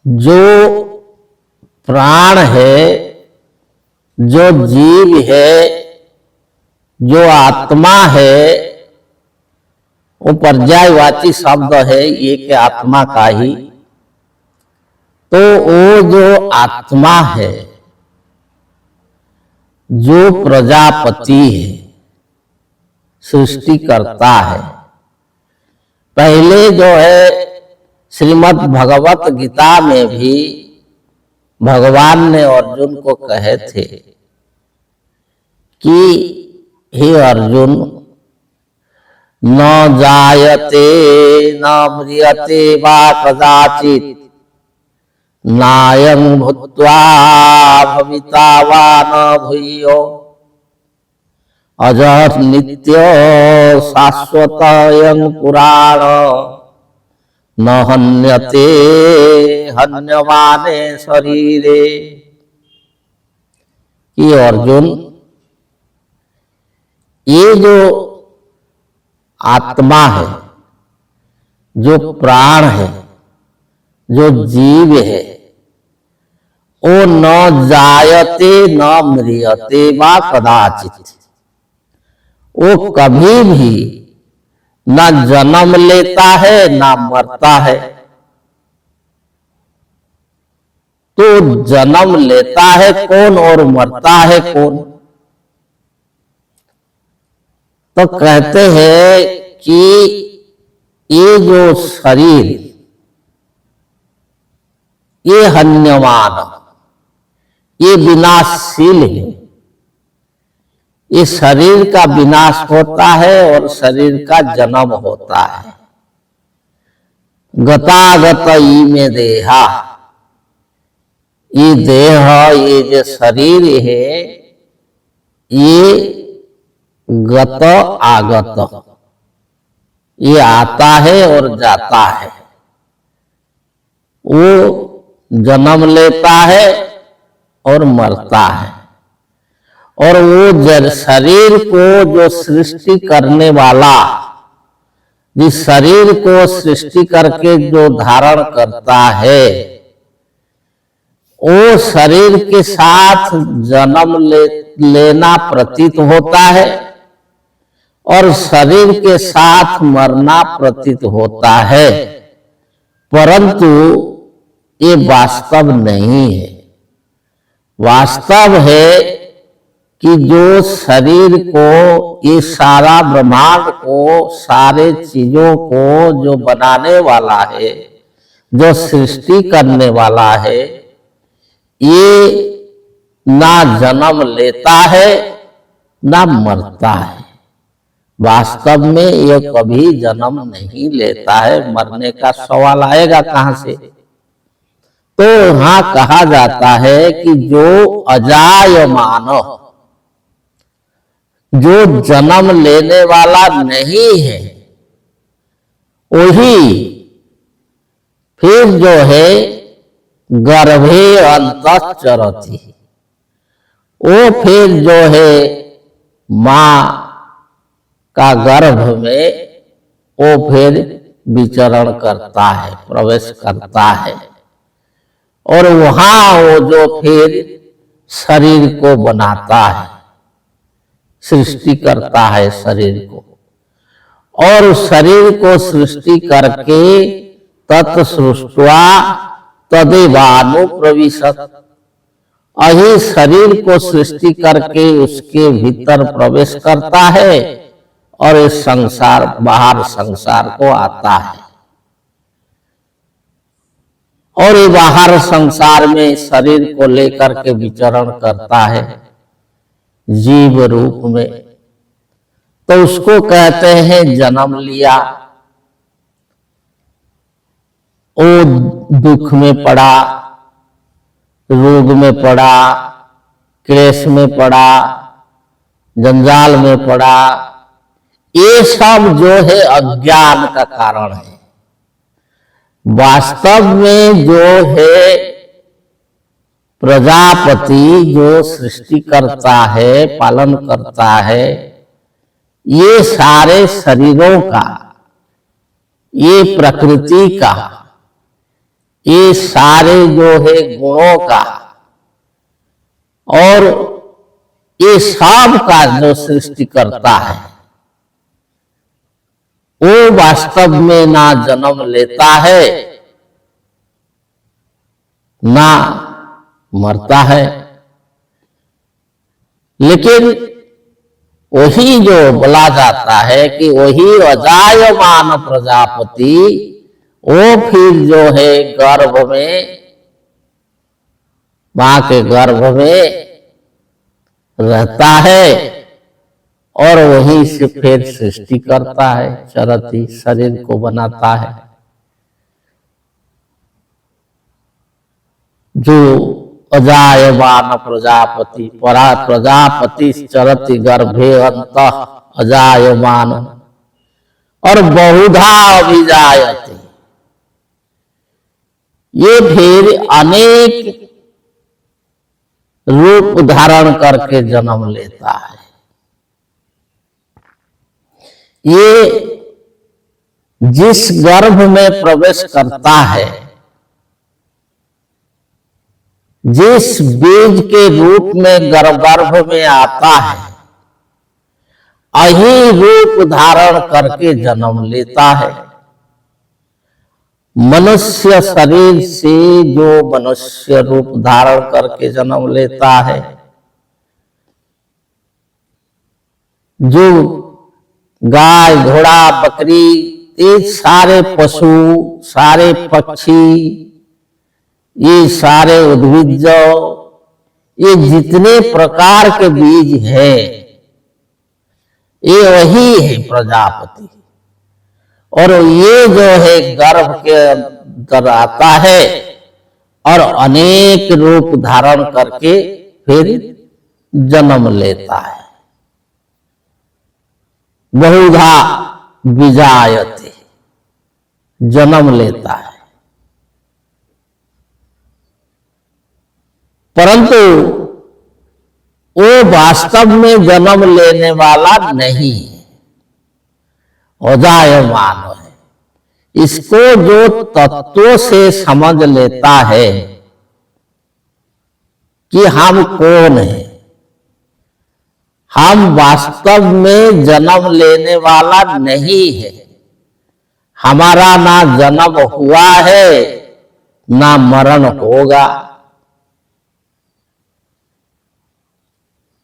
जो प्राण है, जो जीव है, जो आत्मा है, वो पर्यायवाची शब्द है एक आत्मा का ही। तो वो जो आत्मा है, जो प्रजापति है, सृष्टि करता है। पहले जो है श्रीमद् भगवत गीता में भी भगवान ने अर्जुन को कहे थे कि हे अर्जुन, न जायते न म्रियते वा कदाचित् नायं भूत्वा भविता वा न भूयो अजः नित्य शाश्वतयं पुराण न हन्यते हन्यमाने शरीरे। कि अर्जुन, ये जो आत्मा है, जो प्राण है, जो जीव है, वो न जायते न म्रियते वा कदाचित्, वो कभी भी न जन्म लेता है न मरता है। तो जन्म लेता है कौन और मरता है कौन? तो कहते हैं कि ये जो शरीर, ये हन्यमान, ये विनाशशील है। ये शरीर का विनाश होता है और शरीर का जन्म होता है। गतागत इमे देहा, ये देह, ये जो शरीर है, ये गत आगत, ये आता है और जाता है। वो जन्म लेता है और मरता है। और वो शरीर को जो सृष्टि करने वाला, जिस शरीर को सृष्टि करके जो धारण करता है, वो शरीर के साथ जन्म लेना प्रतीत होता है और शरीर के साथ मरना प्रतीत होता है, परंतु ये वास्तव नहीं है। वास्तव है कि जो शरीर को, ये सारा ब्रह्मांड को, सारे चीजों को जो बनाने वाला है, जो सृष्टि करने वाला है, ये ना जन्म लेता है ना मरता है। वास्तव में ये कभी जन्म नहीं लेता है। मरने का सवाल आएगा कहां से? तो यहां कहा जाता है कि जो अजायमान, जो जन्म लेने वाला नहीं है, वही फिर जो है गर्भे अंतश्चरति, वो फिर जो है मां का गर्भ में वो फिर विचरण करता है, प्रवेश करता है। और वहां वो जो फिर शरीर को बनाता है, सृष्टि करता है शरीर को। और शरीर को सृष्टि करके तत्सृष्ट्वा तदेवानुप्रविशत्, अही शरीर को सृष्टि करके उसके भीतर प्रवेश करता है और इस संसार, बाहर संसार को आता है। और ये बाहर संसार में शरीर को लेकर के विचरण करता है जीव रूप में, तो उसको कहते हैं जन्म लिया। वो दुख में पड़ा, रोग में पड़ा, क्लेश में पड़ा, जंजाल में पड़ा। ये सब जो है अज्ञान का कारण है। वास्तव में जो है प्रजापति जो सृष्टि करता है, पालन करता है, ये सारे शरीरों का, ये प्रकृति का, ये सारे जो है गुणों का, और ये सब का जो सृष्टि करता है, वो वास्तव में ना जन्म लेता है ना मरता है। लेकिन वही जो बोला जाता है कि वही अजायमान प्रजापति, वो फिर जो है गर्भ में, मां के गर्भ में रहता है और वहीं से फिर सृष्टि करता है, चरती शरीर को बनाता है। जो अजायमान प्रजापति, परा प्रजापति चरति गर्भे अंतः अजायमान और बहुधा अभिजायते, ये फिर अनेक रूप धारण करके जन्म लेता है। ये जिस गर्भ में प्रवेश करता है, जिस बीज के रूप में गर्भ में आता है, यही रूप धारण करके जन्म लेता है। मनुष्य शरीर से जो मनुष्य रूप धारण करके जन्म लेता है, जो गाय, घोड़ा, बकरी, ये सारे पशु, सारे पक्षी, ये सारे उद्भिज, ये जितने प्रकार के बीज हैं, ये वही है प्रजापति। और ये जो है गर्भ के अंदर आता है और अनेक रूप धारण करके फिर जन्म लेता है। बहुधा विजायते, जन्म लेता है। परंतु वो वास्तव में जन्म लेने वाला नहीं है, अजायमान है। इसको जो तत्वों से समझ लेता है कि हम कौन हैं, हम वास्तव में जन्म लेने वाला नहीं है, हमारा ना जन्म हुआ है ना मरण होगा,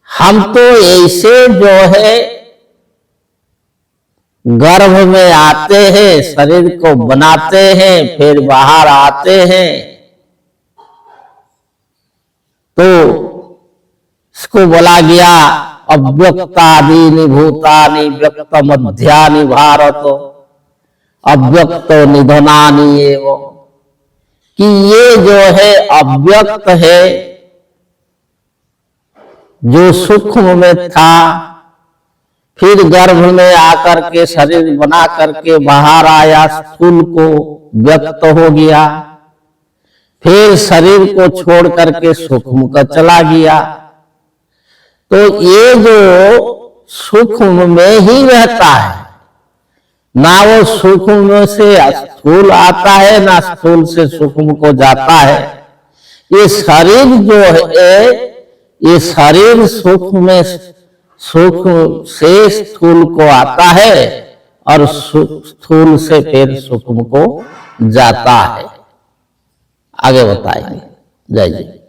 हम तो ऐसे जो है गर्भ में आते हैं, शरीर को बनाते हैं, फिर बाहर आते हैं, तो इसको बोला गया अव्यक्तादीनि भूतानि व्यक्त मध्यानि भारत अव्यक्त निधनानि एव, कि ये जो है अव्यक्त है, जो सूक्ष्म में था, फिर गर्भ में आकर के शरीर बना करके बाहर आया, स्थूल को व्यक्त हो गया, फिर शरीर को छोड़ करके सूक्ष्म का चला गया। तो ये जो सूक्ष्म में ही रहता है, ना वो सूक्ष्म से स्थूल आता है ना स्थूल से सूक्ष्म को जाता है। ये शरीर जो है, ये शरीर सूक्ष्म से स्थूल को आता है और स्थूल से फिर सूक्ष्म को जाता है। आगे बताएंगे। जय जय।